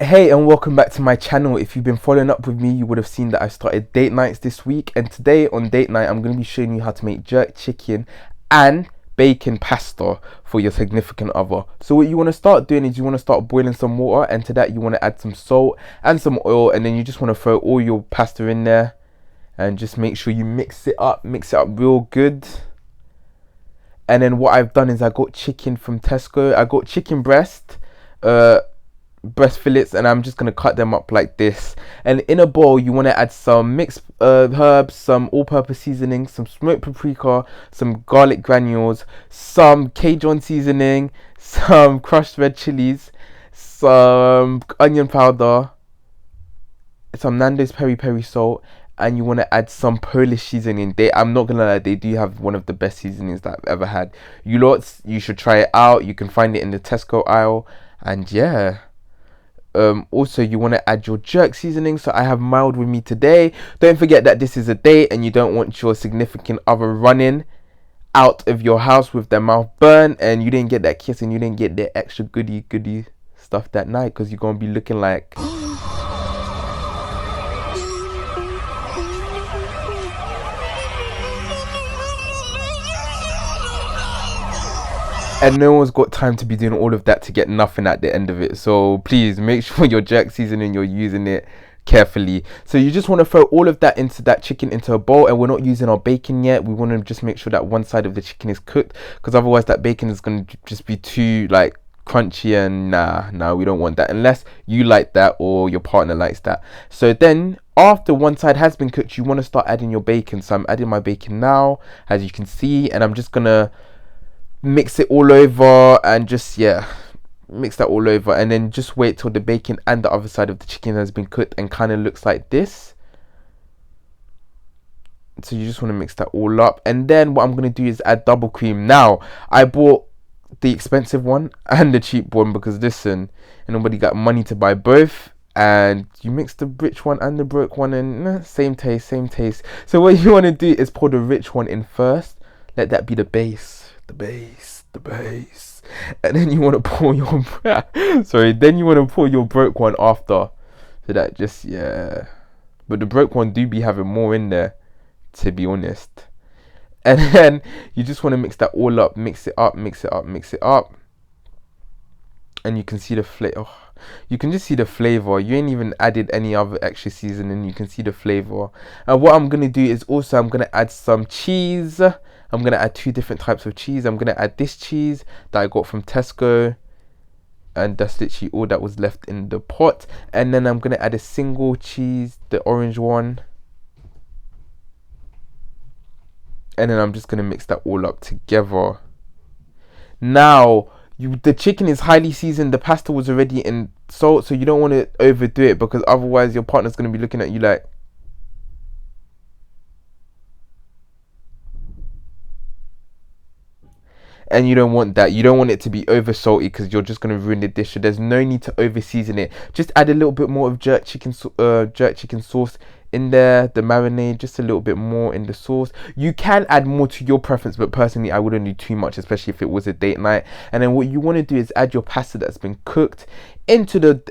Hey, and welcome back to my channel. If you've been following up with me, you would have seen that I started date nights this week, and today on date night I'm going to be showing you how to make jerk chicken and bacon pasta for your significant other. So what you want to start doing is you want to start boiling some water, and to that you want to add some salt and some oil, and then you just want to throw all your pasta in there and just make sure you mix it up real good. And then what I've done is I got chicken from Tesco. I got chicken breast fillets, and I'm just gonna cut them up like this. And in a bowl you want to add some mixed herbs, some all-purpose seasoning, some smoked paprika, some garlic granules, some Cajun seasoning, some crushed red chilies, some onion powder, some Nando's peri peri salt, and you want to add some Polish seasoning. I'm not gonna lie, they do have one of the best seasonings that I've ever had. You should try it out. You can find it in the Tesco aisle. And yeah, also you want to add your jerk seasoning. So I have mild with me today. Don't forget that this is a date and you don't want your significant other running out of your house with their mouth burnt, and you didn't get that kiss and you didn't get the extra goody stuff that night, because you're gonna be looking like and no one's got time to be doing all of that to get nothing at the end of it. So please make sure your jerk seasoning, you're using it carefully. So you just want to throw all of that into that chicken into a bowl, and we're not using our bacon yet. We want to just make sure that one side of the chicken is cooked, because otherwise that bacon is going to just be too like crunchy, and nah, we don't want that unless you like that or your partner likes that. So then after one side has been cooked, you want to start adding your bacon. So I'm adding my bacon now, as you can see, and I'm just gonna mix it all over, and just mix that all over, and then just wait till the bacon and the other side of the chicken has been cooked and kind of looks like this. So you just want to mix that all up, and then what I'm going to do is add double cream. Now I bought the expensive one and the cheap one, because listen, nobody got money to buy both, and you mix the rich one and the broke one, and same taste. So what you want to do is pour the rich one in first, let that be the base, and then you want to pour your then you want to pour your broke one after. So that but the broke one do be having more in there, to be honest. And then you just want to mix that all up, mix it up, and you can see the flavor. You can just see the flavor. You ain't even added any other extra seasoning. You can see the flavor. And what I'm gonna do is also I'm gonna add some cheese. I'm gonna add 2 different types of cheese. I'm gonna add this cheese that I got from Tesco, and that's literally all that was left in the pot. And then I'm gonna add a single cheese, the orange one, and then I'm just gonna mix that all up together. Now the chicken is highly seasoned, the pasta was already in salt, so you don't want to overdo it, because otherwise your partner's going to be looking at you like, and you don't want that. You don't want it to be over salty, because you're just going to ruin the dish. So there's no need to over season it. Just add a little bit more of jerk chicken sauce in there, the marinade, just a little bit more in the sauce. You can add more to your preference, but personally I wouldn't do too much, especially if it was a date night. And then what you want to do is add your pasta that's been cooked into the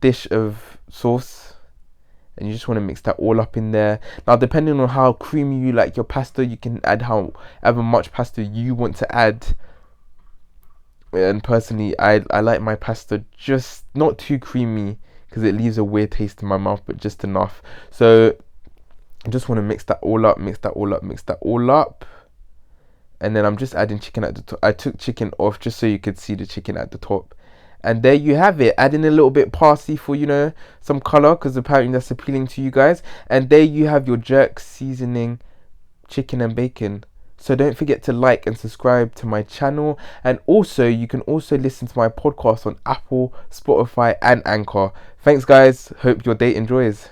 dish of sauce, and you just want to mix that all up in there. Now depending on how creamy you like your pasta, you can add however much pasta you want to add. And personally I like my pasta just not too creamy, because it leaves a weird taste in my mouth, but just enough. So I just want to mix that all up, and then I'm just adding chicken at the top. I took chicken off just so you could see the chicken at the top, and there you have it. Adding a little bit parsley for some color, because apparently that's appealing to you guys. And there you have your jerk seasoning chicken and bacon. So don't forget to like and subscribe to my channel, and also you can also listen to my podcast on Apple, Spotify and Anchor. Thanks guys, hope your date enjoys.